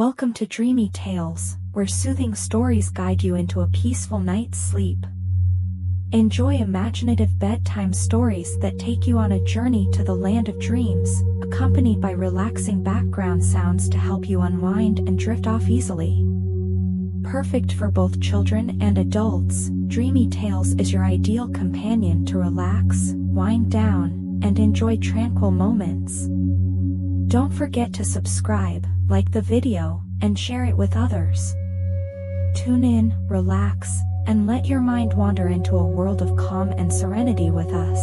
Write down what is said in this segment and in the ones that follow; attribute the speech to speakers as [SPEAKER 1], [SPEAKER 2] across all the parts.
[SPEAKER 1] Welcome to Dreamy Tales, where soothing stories guide you into a peaceful night's sleep. Enjoy imaginative bedtime stories that take you on a journey to the land of dreams, accompanied by relaxing background sounds to help you unwind and drift off easily. Perfect for both children and adults, Dreamy Tales is your ideal companion to relax, wind down, and enjoy tranquil moments. Don't forget to subscribe, like the video, and share it with others. Tune in, relax, and let your mind wander into a world of calm and serenity with us.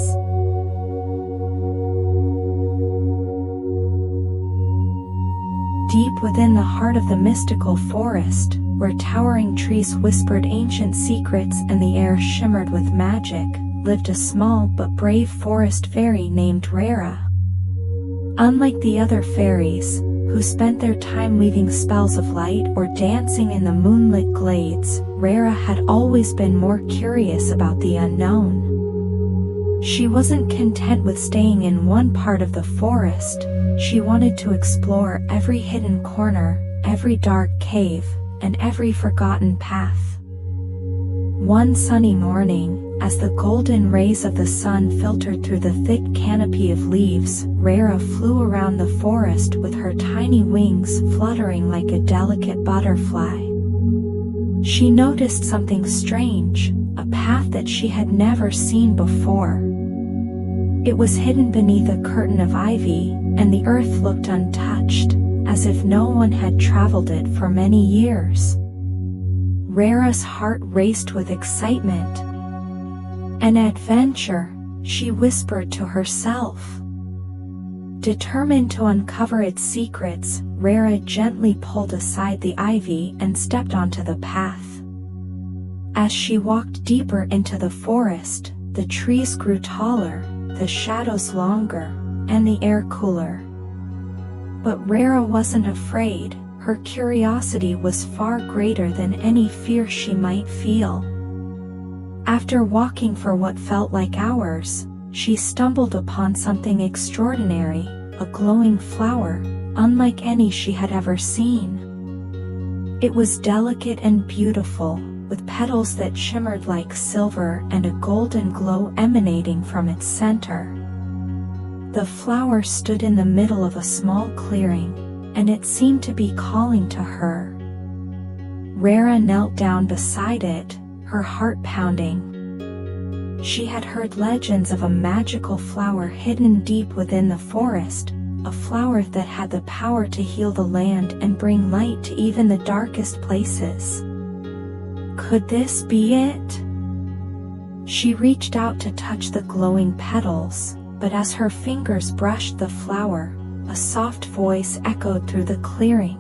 [SPEAKER 1] Deep within the heart of the mystical forest, where towering trees whispered ancient secrets and the air shimmered with magic, lived a small but brave forest fairy named Rara. Unlike the other fairies, who spent their time weaving spells of light or dancing in the moonlit glades, Rara had always been more curious about the unknown. She wasn't content with staying in one part of the forest. She wanted to explore every hidden corner, every dark cave, and every forgotten path. One sunny morning, as the golden rays of the sun filtered through the thick canopy of leaves, Rara flew around the forest with her tiny wings fluttering like a delicate butterfly. She noticed something strange, a path that she had never seen before. It was hidden beneath a curtain of ivy, and the earth looked untouched, as if no one had traveled it for many years. Rara's heart raced with excitement. An adventure, she whispered to herself. Determined to uncover its secrets, Rara gently pulled aside the ivy and stepped onto the path. As she walked deeper into the forest, the trees grew taller, the shadows longer, and the air cooler. But Rara wasn't afraid. Her curiosity was far greater than any fear she might feel. After walking for what felt like hours, she stumbled upon something extraordinary, a glowing flower, unlike any she had ever seen. It was delicate and beautiful, with petals that shimmered like silver and a golden glow emanating from its center. The flower stood in the middle of a small clearing, and it seemed to be calling to her. Rara knelt down beside it, her heart pounding. She had heard legends of a magical flower hidden deep within the forest, a flower that had the power to heal the land and bring light to even the darkest places. Could this be it? She reached out to touch the glowing petals, but as her fingers brushed the flower, a soft voice echoed through the clearing.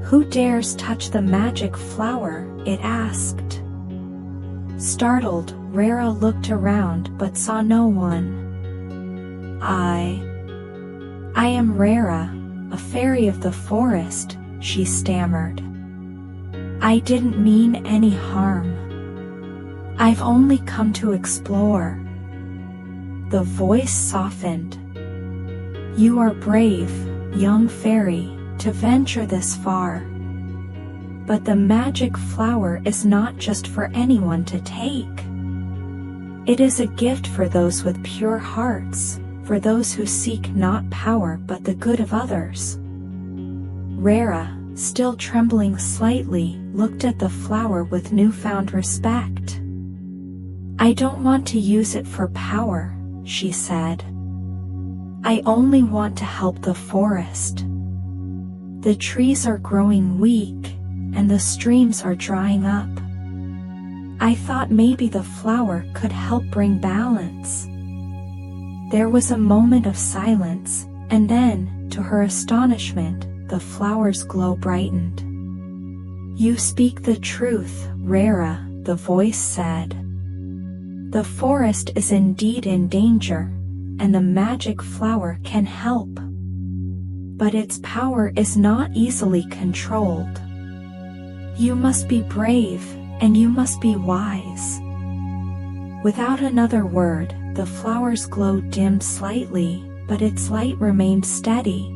[SPEAKER 1] "Who dares touch the magic flower?" it asked. Startled, Rara looked around but saw no one. I am Rara, a fairy of the forest," she stammered. "I didn't mean any harm. I've only come to explore." The voice softened. "You are brave, young fairy, to venture this far. But the magic flower is not just for anyone to take. It is a gift for those with pure hearts, for those who seek not power but the good of others." Rara, still trembling slightly, looked at the flower with newfound respect. "I don't want to use it for power," she said. "I only want to help the forest. The trees are growing weak, and the streams are drying up. I thought maybe the flower could help bring balance." There was a moment of silence, and then, to her astonishment, the flower's glow brightened. "You speak the truth, Rara," the voice said. "The forest is indeed in danger, and the magic flower can help. But its power is not easily controlled. You must be brave, and you must be wise." Without another word, the flower's glow dimmed slightly, but its light remained steady.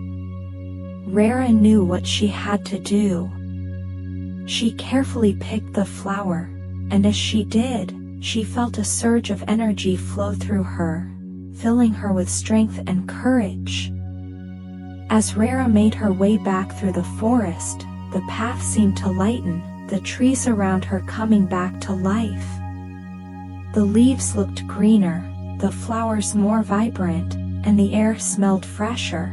[SPEAKER 1] Rara knew what she had to do. She carefully picked the flower, and as she did, she felt a surge of energy flow through her, filling her with strength and courage. As Rara made her way back through the forest, the path seemed to lighten, the trees around her coming back to life. The leaves looked greener, the flowers more vibrant, and the air smelled fresher.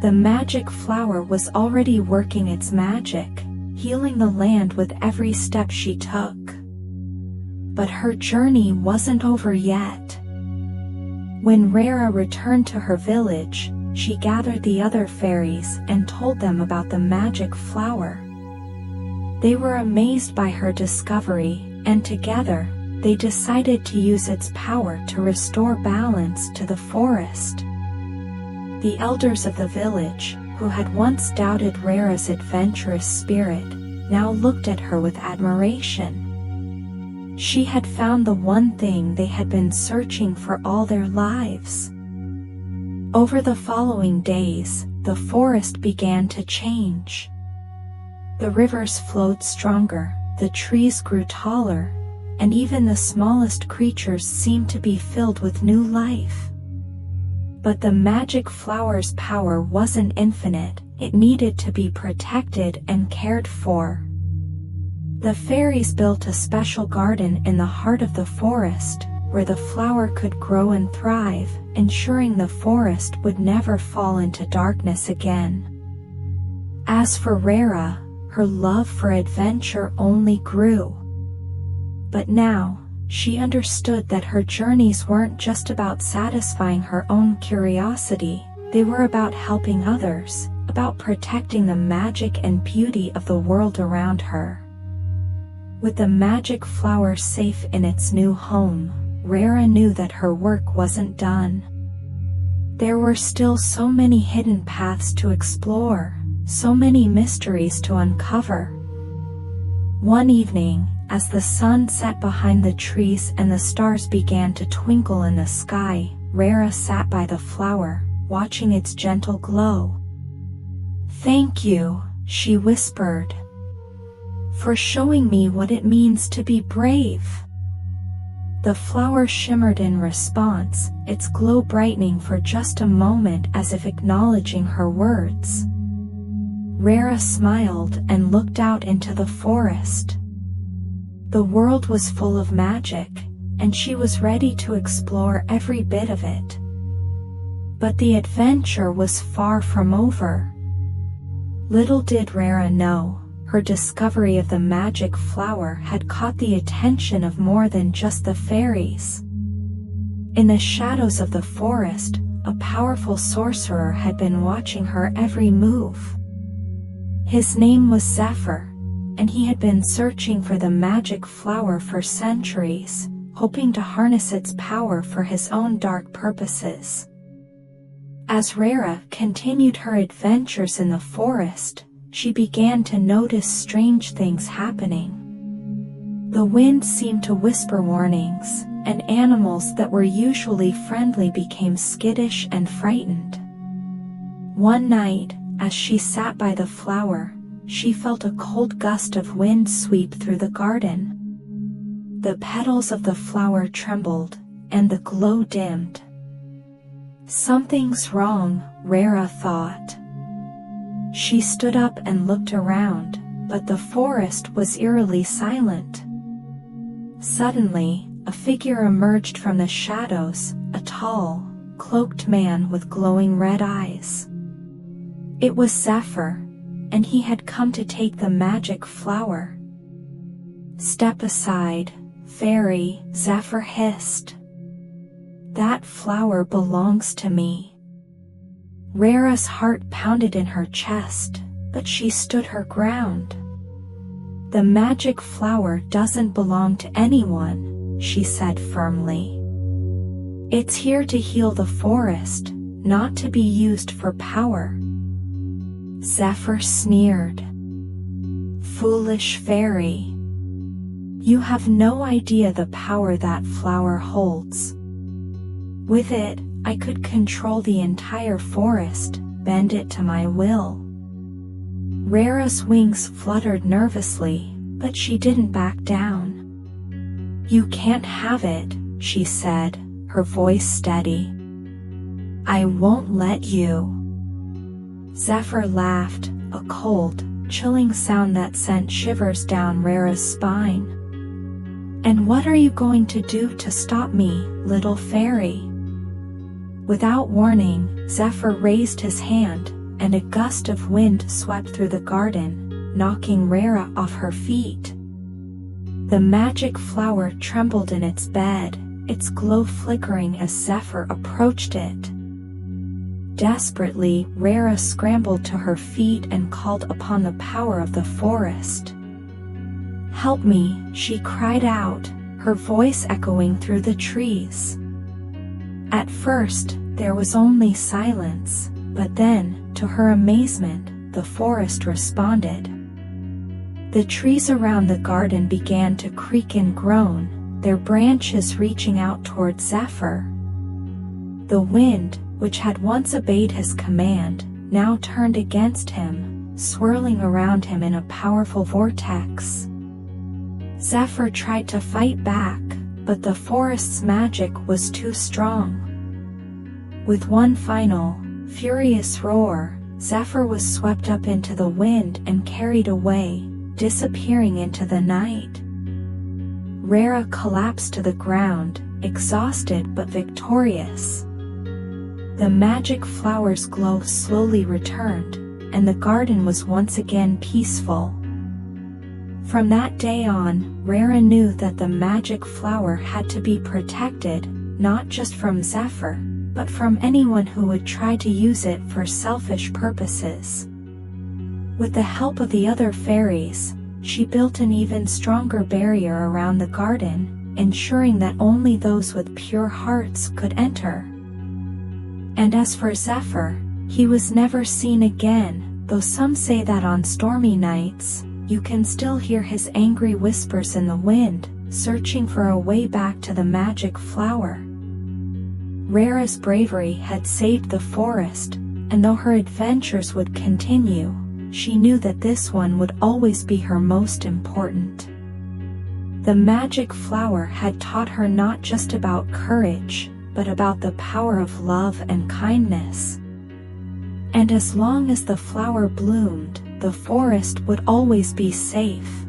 [SPEAKER 1] The magic flower was already working its magic, healing the land with every step she took. But her journey wasn't over yet. When Rara returned to her village, she gathered the other fairies and told them about the magic flower. They were amazed by her discovery, and together, they decided to use its power to restore balance to the forest. The elders of the village, who had once doubted Rara's adventurous spirit, now looked at her with admiration. She had found the one thing they had been searching for all their lives. Over the following days, the forest began to change. The rivers flowed stronger, the trees grew taller, and even the smallest creatures seemed to be filled with new life. But the magic flower's power wasn't infinite, it needed to be protected and cared for. The fairies built a special garden in the heart of the forest, where the flower could grow and thrive, ensuring the forest would never fall into darkness again. As for Rara, her love for adventure only grew. But now, she understood that her journeys weren't just about satisfying her own curiosity, they were about helping others, about protecting the magic and beauty of the world around her. With the magic flower safe in its new home, Rara knew that her work wasn't done. There were still so many hidden paths to explore, so many mysteries to uncover. One evening, as the sun set behind the trees and the stars began to twinkle in the sky, Rara sat by the flower, watching its gentle glow. "Thank you," she whispered, "for showing me what it means to be brave." The flower shimmered in response, its glow brightening for just a moment as if acknowledging her words. Rara smiled and looked out into the forest. The world was full of magic, and she was ready to explore every bit of it. But the adventure was far from over. Little did Rara know, her discovery of the magic flower had caught the attention of more than just the fairies. In the shadows of the forest, a powerful sorcerer had been watching her every move. His name was Zephyr, and he had been searching for the magic flower for centuries, hoping to harness its power for his own dark purposes. As Rara continued her adventures in the forest, she began to notice strange things happening. The wind seemed to whisper warnings, and animals that were usually friendly became skittish and frightened. One night, as she sat by the flower, she felt a cold gust of wind sweep through the garden. The petals of the flower trembled, and the glow dimmed. "Something's wrong," Rara thought. She stood up and looked around, but the forest was eerily silent. Suddenly, a figure emerged from the shadows, a tall, cloaked man with glowing red eyes. It was Zephyr, and he had come to take the magic flower. "Step aside, fairy," Zephyr hissed. "That flower belongs to me." Rara's heart pounded in her chest, but she stood her ground. "The magic flower doesn't belong to anyone," she said firmly. "It's here to heal the forest, not to be used for power." Zephyr sneered. "Foolish fairy. You have no idea the power that flower holds. With it, I could control the entire forest, bend it to my will." Rara's wings fluttered nervously, but she didn't back down. "You can't have it," she said, her voice steady. "I won't let you." Zephyr laughed, a cold, chilling sound that sent shivers down Rara's spine. "And what are you going to do to stop me, little fairy?" Without warning, Zephyr raised his hand, and a gust of wind swept through the garden, knocking Rara off her feet. The magic flower trembled in its bed, its glow flickering as Zephyr approached it. Desperately, Rara scrambled to her feet and called upon the power of the forest. "Help me," she cried out, her voice echoing through the trees. At first, there was only silence, but then, to her amazement, the forest responded. The trees around the garden began to creak and groan, their branches reaching out toward Zephyr. The wind, which had once obeyed his command, now turned against him, swirling around him in a powerful vortex. Zephyr tried to fight back, but the forest's magic was too strong. With one final, furious roar, Zephyr was swept up into the wind and carried away, disappearing into the night. Rara collapsed to the ground, exhausted but victorious. The magic flower's glow slowly returned, and the garden was once again peaceful. From that day on, Rara knew that the magic flower had to be protected, not just from Zephyr, but from anyone who would try to use it for selfish purposes. With the help of the other fairies, she built an even stronger barrier around the garden, ensuring that only those with pure hearts could enter. And as for Zephyr, he was never seen again, though some say that on stormy nights, you can still hear his angry whispers in the wind, searching for a way back to the magic flower. Rara's bravery had saved the forest, and though her adventures would continue, she knew that this one would always be her most important. The magic flower had taught her not just about courage, but about the power of love and kindness. And as long as the flower bloomed, the forest would always be safe.